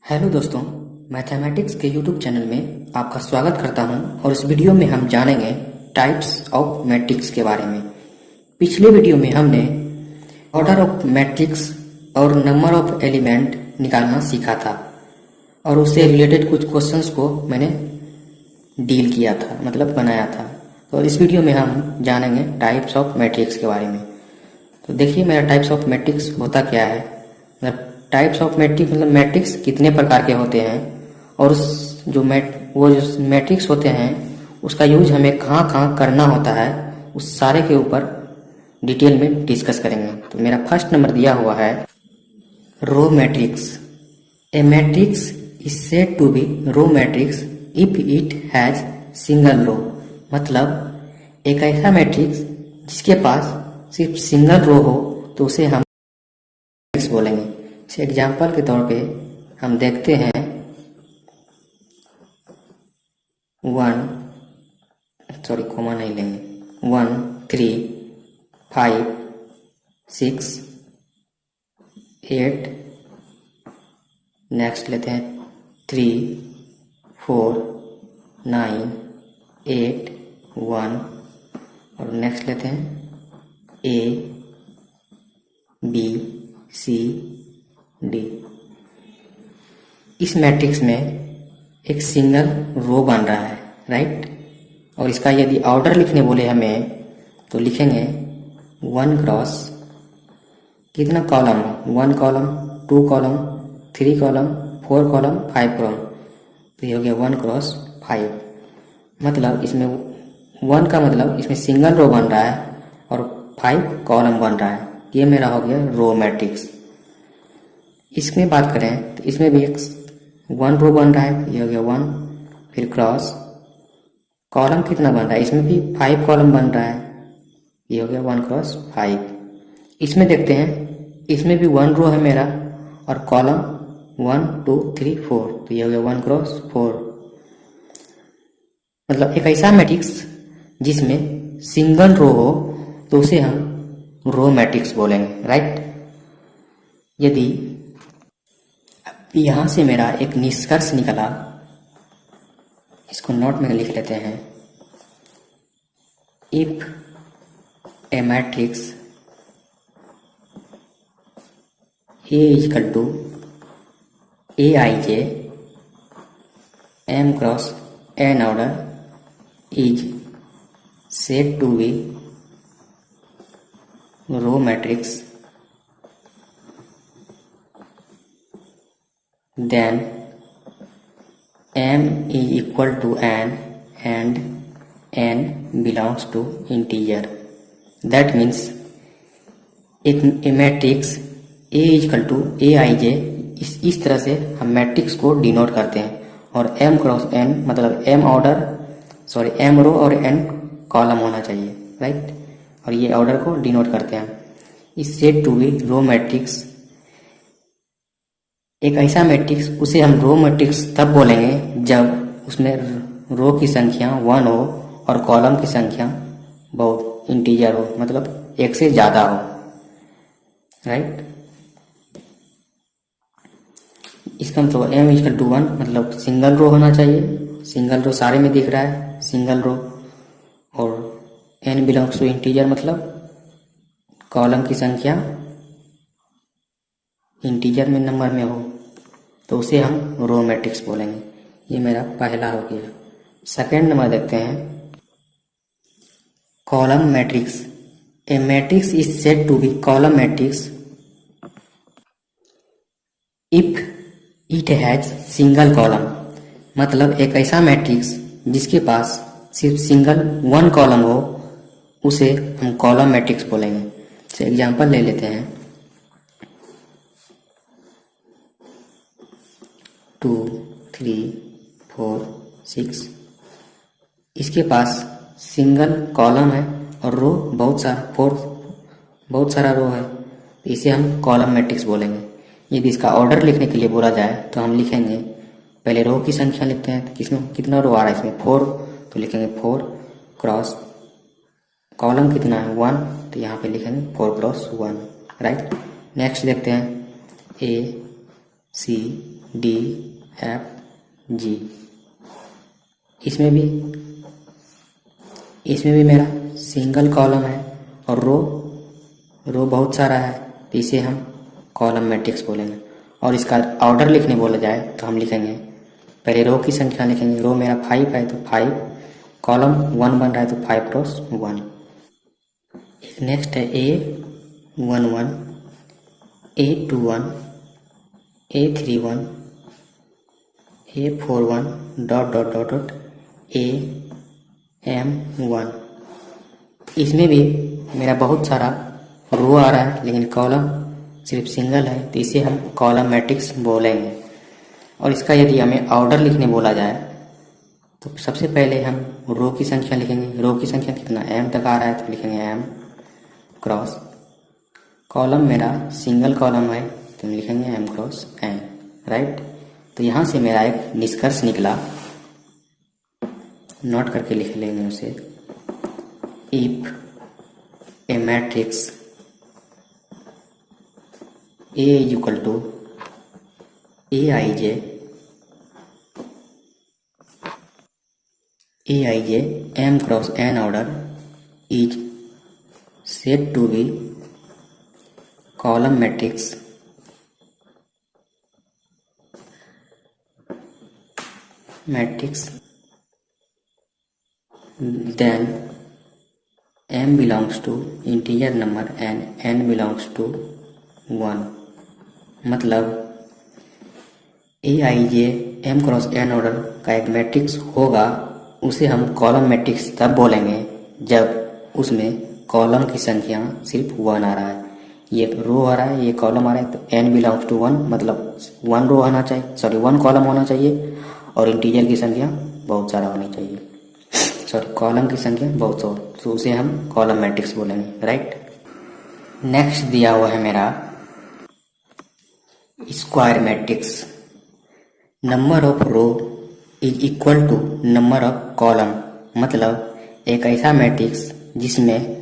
Hello दोस्तों, mathematics के YouTube channel में आपका स्वागत करता हूं और इस वीडियो में हम जानेंगे टाइप्स ऑफ मैट्रिक्स के बारे में। पिछले वीडियो में हमने ऑर्डर ऑफ मैट्रिक्स और नंबर ऑफ एलिमेंट निकालना सीखा था और उससे रिलेटेड कुछ क्वेश्चंस को मैंने डील किया था, मतलब बनाया था। तो इस वीडियो में हम जानेंगे टाइप्स ऑफ मैट्रिक्स के बारे में। तो देखिए मेरा टाइप्स ऑफ मैट्रिक्स होता क्या है। मतलब टाइप्स ऑफ मैट्रिक्स मतलब मैट्रिक्स कितने प्रकार के होते हैं और जो मैट्रिक्स होते हैं उसका यूज हमें कहाँ कहाँ करना होता है, उस सारे के ऊपर डिटेल में डिस्कस करेंगे। तो मेरा फर्स्ट नंबर दिया हुआ है row matrix. A matrix is said to be row matrix if it has single row. मतलब एक ऐसा मैट्रिक्स जिसके पास सिर्फ सिंगल रो हो तो उसे हम मैट्रिक्स बोलेंगे। इसे एग्जाम्पल के तौर पे हम देखते हैं 1 3 5 6 8। नेक्स्ट लेते हैं 3 4 9 8 1 और नेक्स्ट लेते हैं A B C D। इस मैट्रिक्स में एक सिंगल रो बन रहा है, राइट। और इसका यदि ऑर्डर लिखने बोले हमें तो लिखेंगे 1 क्रॉस कितना column, 1 column 2 column 3 column 4 column 5 column. तो ये हो गया 1 क्रॉस 5। मतलब इसमें 1 का मतलब इसमें सिंगल रो बन रहा है और 5 कॉलम बन रहा है। ये मेरा हो गया रो मैट्रिक्स। इसमें बात करें तो इसमें भी एक 1 रो बन रहा है, ये हो गया 1। फिर क्रॉस कॉलम कितना बन रहा है, इसमें भी 5 कॉलम बन रहा है, ये हो गया 1 क्रॉस 5। इसमें देखते हैं, इसमें भी 1 रो है मेरा और कॉलम 1 2 3 4, तो ये हो गया 1 क्रॉस 4। मतलब एक ऐसा मैट्रिक्स जिसमें सिंगल रो हो तो उसे हम रो मैट्रिक्स बोलेंगे, राइट। यदि यहाँ से मेरा एक निष्कर्ष निकला, इसको नोट में लिख लेते हैं। If a matrix A equal to Aij M cross n order is said to be row matrix, then M is equal to n and n belongs to integer. That means एक matrix A equal to Aij इस तरह से हम matrix को denote करते हैं। और M cross n मतलब M रो और n कॉलम होना चाहिए, राइट। और ये ऑर्डर को डिनोट करते हैं। Is said to be row matrix, एक ऐसा मैट्रिक्स उसे हम रो मैट्रिक्स तब बोलेंगे जब उसमें रो की संख्या 1 हो और कॉलम की संख्या बहुत इंटीजर हो, मतलब 1 से ज़्यादा हो, राइट। इसका मतलब m इक्वल टू 1 मतलब सिंगल रो होना चाहिए। सिंगल रो सारे में दिख रहा है, सिंगल रो। और n बिलोंग्स टू इंटीजर मतलब कॉलम की संख्या इंटीजर में नंबर में हो तो उसे हम रो मैट्रिक्स बोलेंगे। ये मेरा पहला हो गया। सेकेंड नंबर देखते हैं column matrix. A matrix is said to be column matrix if it has single column. मतलब एक ऐसा मैट्रिक्स जिसके पास सिर्फ सिंगल 1 कॉलम हो उसे हम कॉलम मैट्रिक्स बोलेंगे। तो एग्जांपल ले लेते हैं 2 3 4 6। इसके पास सिंगल कॉलम है और रो बहुत सारा रो है, तो इसे हम कॉलम मैट्रिक्स बोलेंगे। यदि इसका ऑर्डर लिखने के लिए बोला जाए तो हम लिखेंगे, पहले रो की संख्या लिखते हैं। तो किसमें कितना रो आ रहा है, इसमें 4, तो लिखेंगे 4 क्रॉस कॉलम कितना है 1, तो यहाँ पे लिखेंगे 4 क्रॉस 1, राइट। नेक्स्ट देखते हैं A C D F G. इसमें भी मेरा सिंगल कॉलम है और रो बहुत सारा है, तो इसे हम कॉलम मैट्रिक्स बोलेंगे। और इसका ऑर्डर लिखने बोला जाए तो हम लिखेंगे, पहले रो की संख्या लिखेंगे। रो मेरा 5 है तो 5, कॉलम 1 बन रहा है तो 5 क्रॉस 1। एक नेक्स्ट है A11, A21, A31, A41 dot dot dot dot AM1। इसमें भी मेरा बहुत सारा रो आ रहा है लेकिन कॉलम सिर्फ सिंगल है, तो इसे हम कॉलम मैट्रिक्स बोलेंगे। और इसका यदि हमें ऑर्डर लिखने बोला जाए तो सबसे पहले हम रो की संख्या लिखेंगे। रो की संख्या कितना m तक आ रहा है तो लिखेंगे m क्रॉस, कॉलम मेरा सिंगल कॉलम है तो लिखेंगे m क्रॉस n, राइट। तो यहाँ से मेरा एक निष्कर्ष निकला, नोट करके लिख लेंगे उसे। If a matrix A is equal to Aij m cross n order is said to be column matrix then m belongs to integer number and n belongs to 1। मतलब Aij m cross n order का एक matrix होगा, उसे हम column matrix तब बोलेंगे जब उसमें कॉलम की संख्या सिर्फ 1 आ रहा है। ये रो आ रहा है, ये कॉलम आ रहा है, तो n बिलोंग्स टू 1, मतलब 1 रो आना चाहिए, 1 कॉलम होना चाहिए और इंटीजर की संख्या बहुत सारा होनी चाहिए, कॉलम की संख्या बहुत सारा, तो उसे हम कॉलम मैट्रिक्स बोलेंगे, राइट। नेक्स्ट दिया हुआ है मेरा square matrix. Number of row is equal to number of column, मतलब एक ऐसा मैट्रिक्स जिसमें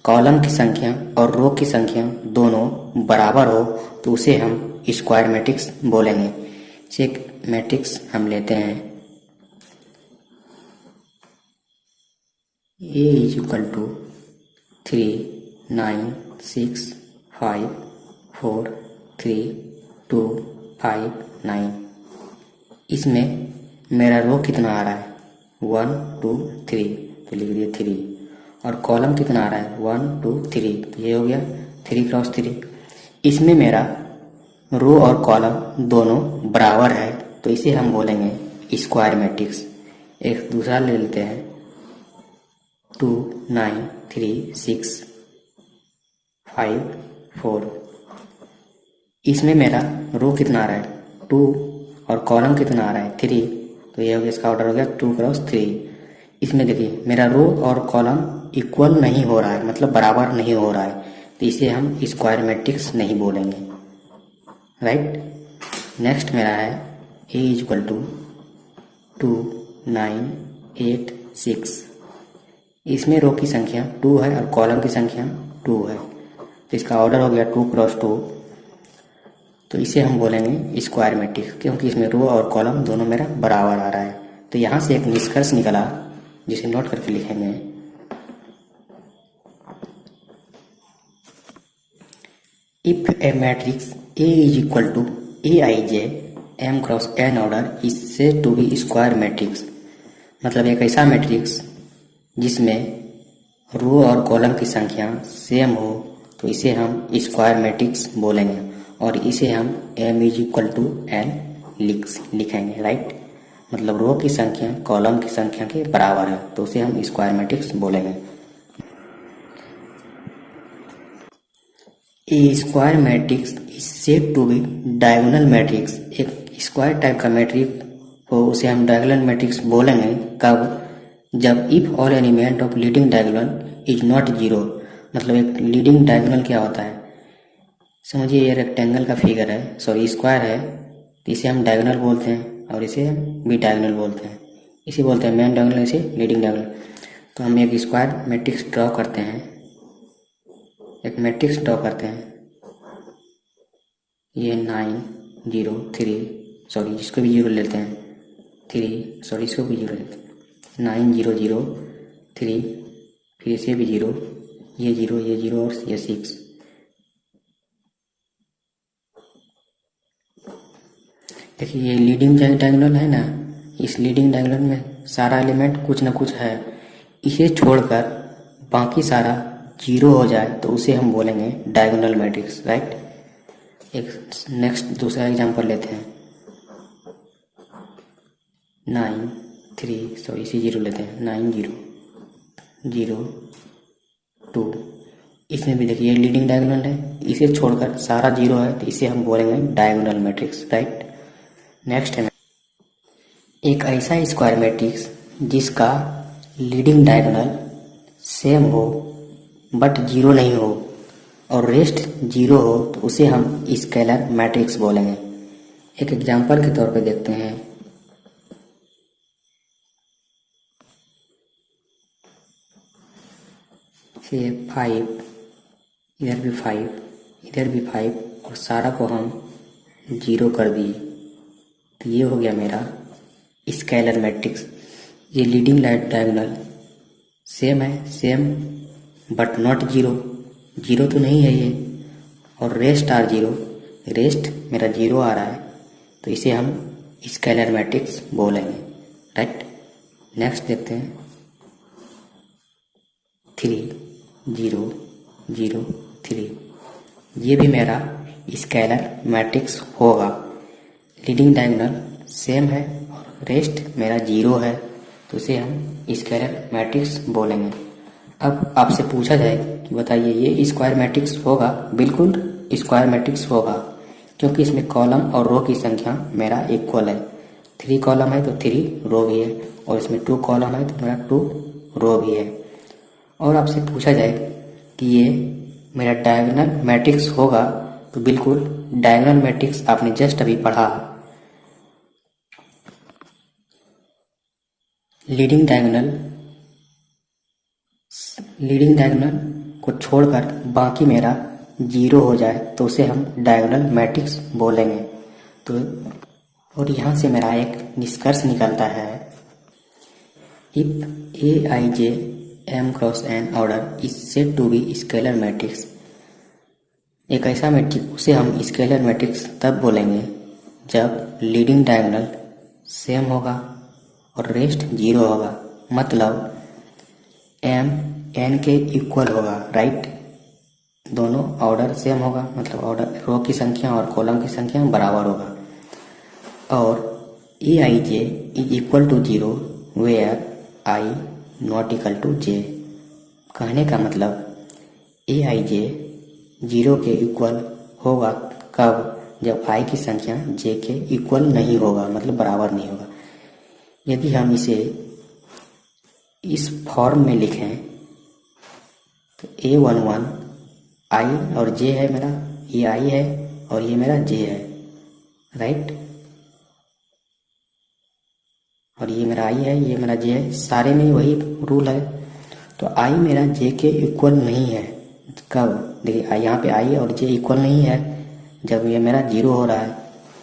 कॉलम की संख्या और रो की संख्या दोनों बराबर हो तो उसे हम स्क्वायर मैट्रिक्स बोलेंगे। एक मैट्रिक्स हम लेते हैं, A इज इक्वल टू 3 9 6 5 4 3 2 5 9। इसमें मेरा रो कितना आ रहा है 1 2 3, तो लिख दिए 3, और कॉलम कितना आ रहा है 1 2 3, तो ये हो गया 3 क्रॉस 3। इसमें मेरा रो और कॉलम दोनों बराबर है तो इसे हम बोलेंगे स्क्वायर मैट्रिक्स। एक दूसरा ले लेते हैं 2 9 3 6 5 4। इसमें मेरा रो कितना आ रहा है 2 और कॉलम कितना आ रहा है 3, तो ये हो गया, इसका ऑर्डर हो गया 2 क्रॉस 3। इसमें देखिए मेरा रो और कॉलम इक्वल नहीं हो रहा है, मतलब बराबर नहीं हो रहा है, तो इसे हम स्क्वायर मैट्रिक्स नहीं बोलेंगे, राइट। नेक्स्ट मेरा है A इज इक्वल टू 2 9 8 6। इसमें रो की संख्या 2 है और कॉलम की संख्या 2 है, तो इसका ऑर्डर हो गया 2 क्रॉस 2, तो इसे हम बोलेंगे स्क्वायर मैट्रिक्स, क्योंकि इसमें रो और कॉलम दोनों मेरा बराबर आ रहा है। तो यहाँ से एक निष्कर्ष निकला जिसे नोट करके लिखेंगे, if a matrix A is equal to Aij m cross n order is said to be square matrix, मतलब एक ऐसा मैट्रिक्स जिसमें रो और कॉलम की संख्या सेम हो तो इसे हम स्क्वायर मैट्रिक्स बोलेंगे, और इसे हम m is equal to n लिखेंगे, राइट। मतलब रो की संख्या कॉलम की संख्या के बराबर है तो उसे हम स्क्वायर मैट्रिक्स बोलेंगे। A square matrix is said to be diagonal matrix. एक स्क्वायर टाइप का मैट्रिक्स हो उसे हम डायगोनल मैट्रिक्स बोलेंगे कब, जब if all element of leading diagonal is not zero. मतलब एक लीडिंग डायगोनल क्या होता है, समझिए ये रेक्टेंगल का फिगर है, स्क्वायर है, तो इसे हम डायगोनल बोलते हैं और इसे भी डायगोनल बोलते हैं, इसे बोलते हैं मेन डायगोनल, इसे लीडिंग डायगोनल। तो हम एक स्क्वायर मैट्रिक्स ड्रॉ करते हैं, एक मैट्रिक्स ड्रॉ करते हैं, ये 9 0 3, सॉरी इसको भी 0 लेते हैं, 3, सॉरी इसको भी 0 लेते हैं, 9 0 0 3, फिर इसे भी 0, ये 0 ये 0 और ये 6। देखिए ये लीडिंग डायगोनल है ना, इस लीडिंग डायगोनल में सारा एलिमेंट कुछ ना कुछ है, इसे छोड़कर बाकी सारा 0 हो जाए तो उसे हम बोलेंगे डायगोनल मैट्रिक्स, राइट। एक नेक्स्ट दूसरा एग्जांपल लेते हैं, 9 3, सॉरी इसे 0 लेते हैं, 9 0 0 2। इसमें भी देखिए लीडिंग डायगोनल है, इसे छोड़कर सारा 0 है तो इसे हम बोलेंगे डायगोनल मैट्रिक्स, राइट। नेक्स्ट है एक ऐसा स्क्वायर मैट्रिक्स जिसका लीडिंग डायगोनल सेम हो बट 0 नहीं हो और रेस्ट 0 हो तो उसे हम स्केलर मैट्रिक्स बोलेंगे। एक एग्जांपल के तौर पे देखते हैं, ये 5, इधर भी 5, इधर भी 5 और सारा को हम 0 कर दिए तो ये हो गया मेरा स्केलर मैट्रिक्स। ये लीडिंग डायगोनल सेम है, सेम बट नॉट 0, 0 तो नहीं है ये, और रेस्ट आर 0, रेस्ट मेरा 0 आ रहा है तो इसे हम स्केलर मैट्रिक्स बोलेंगे, राइट। नेक्स्ट देखते हैं, 3 0 0 3, ये भी मेरा स्केलर मैट्रिक्स होगा। लीडिंग डायगोनल सेम है और रेस्ट मेरा 0 है तो इसे हम स्केलर मैट्रिक्स बोलेंगे। अब आपसे पूछा जाए कि बताइए ये स्क्वायर मैट्रिक्स होगा? बिल्कुल स्क्वायर मैट्रिक्स होगा, क्योंकि इसमें कॉलम और रो की संख्या मेरा इक्वल है। 3 कॉलम है तो 3 रो भी है, और इसमें 2 कॉलम है तो मेरा 2 रो भी है। और आपसे पूछा जाए कि ये मेरा डायगोनल मैट्रिक्स होगा तो बिल्कुल डायगोनल मैट्रिक्स आपने जस्ट अभी पढ़ा, लीडिंग डायगोनल को छोड़कर बाकी मेरा 0 हो जाए तो उसे हम डायगोनल मैट्रिक्स बोलेंगे। तो और यहाँ से मेरा एक निष्कर्ष निकलता है, if Aij m cross n order is said to be scalar matrix. एक ऐसा मैट्रिक्स उसे हम स्केलर मैट्रिक्स तब बोलेंगे जब लीडिंग डायगोनल सेम होगा और रेस्ट 0 होगा, मतलब m n के इक्वल होगा, राइट। दोनों ऑर्डर सेम होगा, मतलब ऑर्डर रो की संख्या और कॉलम की संख्या बराबर होगा, और Aij is equal to 0 where i not equal to j। कहने का मतलब Aij 0 के इक्वल होगा कब? जब i की संख्या j के इक्वल नहीं होगा, मतलब बराबर नहीं होगा। यदि हम इसे इस फॉर्म में लिखें तो A11 i और j है मेरा, ये i है और ये मेरा j है, राइट। और ये मेरा i है, ये मेरा j है, सारे में वही रूल है। तो i मेरा j के इक्वल नहीं है कब? देखिए यहाँ पे i और j इक्वल नहीं है जब ये मेरा 0 हो रहा है,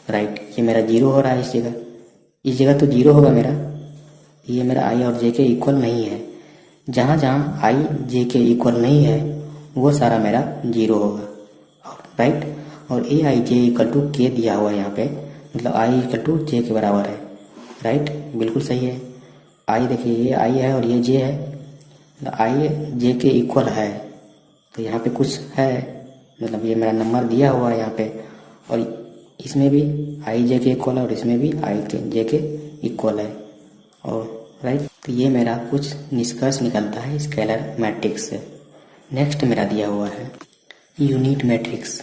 राइट। ये मेरा 0 हो रहा है, इस जगह तो 0 होगा मेरा, ये मेरा i और j के इक्वल नहीं है। जहाँ जहाँ i j के इक्वल नहीं है वो सारा मेरा 0 होगा, राइट। और Aij इक्वल टू k दिया हुआ है यहाँ पे, मतलब i इक्वल टू j के बराबर है, राइट। बिल्कुल सही है। i देखिए ये i है और ये j है, मतलब i j के इक्वल है, तो यहाँ पे कुछ है, मतलब ये मेरा नंबर दिया हुआ है यहाँ पे, और इसमें भी i j के इक्वल है और इसमें भी i j के इक्वल है, और राइट। तो ये मेरा कुछ निष्कर्ष निकलता है स्केलर मैट्रिक्स से। नेक्स्ट मेरा दिया हुआ है यूनिट मैट्रिक्स।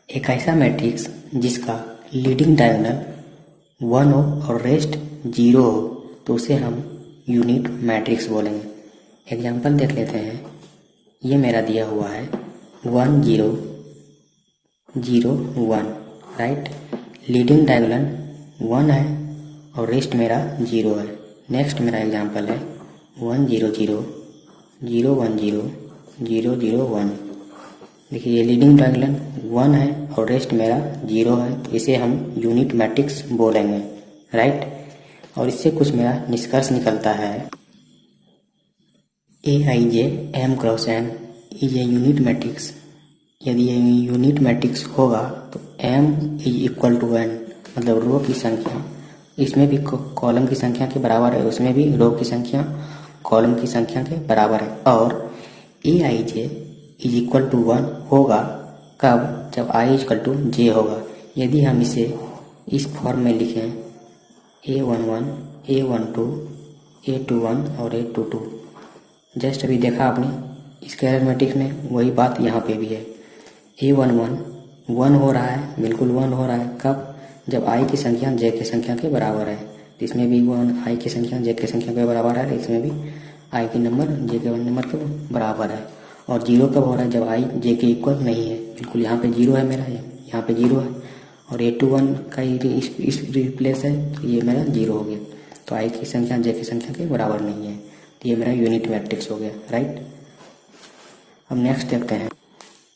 एक ऐसा मैट्रिक्स जिसका लीडिंग डायगोनल 1 हो और रेस्ट 0 हो तो उसे हम यूनिट मैट्रिक्स बोलेंगे। एग्जांपल देख लेते हैं, ये मेरा दिया हुआ है 1 0 0 1, राइट। लीडिंग डायगोनल 1 है और रेस्ट मेरा 0 है। नेक्स्ट मेरा एग्जांपल है 1 0 0 0 1 0 0 0 1, देखिए ये लीडिंग डायगोनल 1 है और रेस्ट मेरा 0 है, तो इसे हम यूनिट मैट्रिक्स बोलेंगे, राइट। और इससे कुछ मेरा निष्कर्ष निकलता है, Aij m cross n is a unit matrix. यदि ये यूनिट मैट्रिक्स होगा तो m is equal to n, मतलब रो की संख्या इसमें भी कॉलम की संख्या के बराबर है, उसमें भी रो की संख्या कॉलम की संख्या के बराबर है। और Aij इज इक्वल टू 1 होगा कब, जब i इक्वल टू j होगा। यदि हम इसे इस फॉर्म में लिखें A11, A12, A21 और A22, जस्ट अभी देखा आपने स्केलर मैट्रिक्स में, वही बात यहाँ पे भी है। A11 1 हो रहा है, बिल्कुल 1 हो रहा है कब, जब i की संख्या j की संख्या के बराबर है। तो इसमें भी 1 i की संख्या j की संख्या के बराबर है, इसमें भी i की नंबर j के नंबर के बराबर है। और 0 कब हो रहा है, जब i j के इक्वल नहीं है, बिल्कुल यहाँ पे 0 है मेरा, यहाँ पे 0 है और A21 का इस रिप्लेस है, तो ये मेरा 0 हो गया। तो i की संख्या j की संख्या के बराबर नहीं है, तो ये मेरा यूनिट मैट्रिक्स हो गया, राइट। अब नेक्स्ट देखते हैं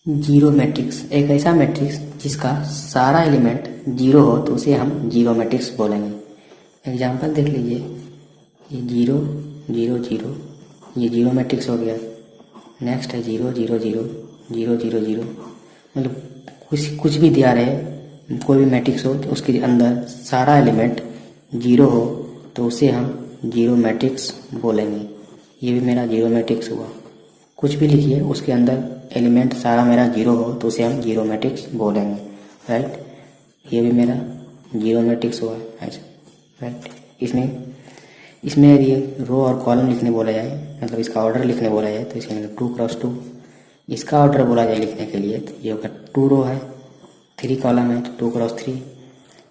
जीरो मैट्रिक्स। एक ऐसा मैट्रिक्स जिसका सारा एलिमेंट 0 हो तो उसे हम जीरो मैट्रिक्स बोलेंगे। एग्जाम्पल देख लीजिए, ये 0 0 0, ये जीरो मैट्रिक्स हो गया। नेक्स्ट है 0 0 0 0 0 0, मतलब कुछ भी दिया रहे, कोई भी मैट्रिक्स हो तो उसके अंदर सारा एलिमेंट 0 हो तो उसे हम जीरो मैट्रिक्स बोलेंगे। ये भी मेरा जीरो मैट्रिक्स हुआ। कुछ भी लिखिए उसके अंदर एलिमेंट सारा मेरा 0 हो तो उसे हम जीरो मैट्रिक्स बोलेंगे, राइट। ये भी मेरा जीरो मैट्रिक्स हुआ ऐसा, राइट। इसमें यदि रो और कॉलम लिखने बोला जाए, मतलब इसका ऑर्डर लिखने बोला जाए, तो इसमें 2 क्रॉस 2 इसका ऑर्डर बोला जाए लिखने के लिए, तो ये होगा 2 रो है 3 कॉलम है तो 2 क्रॉस 3।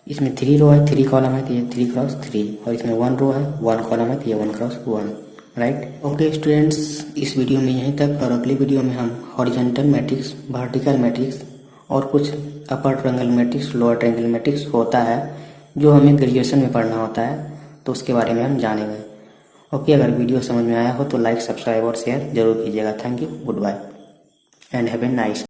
इसमें 3 रो है 3 कॉलम है तो ये 3 क्रॉस 3, और इसमें 1 रो है 1 कॉलम है तो ये 1 क्रॉस 1, राइट। ओके स्टूडेंट्स, इस वीडियो में यहीं तक, और अगली वीडियो में हम हॉरिजॉन्टल मैट्रिक्स, वर्टिकल मैट्रिक्स और कुछ upper triangle matrix, lower triangle matrix होता है जो हमें ग्रेजुएशन में पढ़ना होता है, तो उसके बारे में हम जानेंगे। ओके, अगर वीडियो समझ में आया हो तो लाइक, सब्सक्राइब और शेयर जरूर कीजिएगा। Thank you, goodbye and have a nice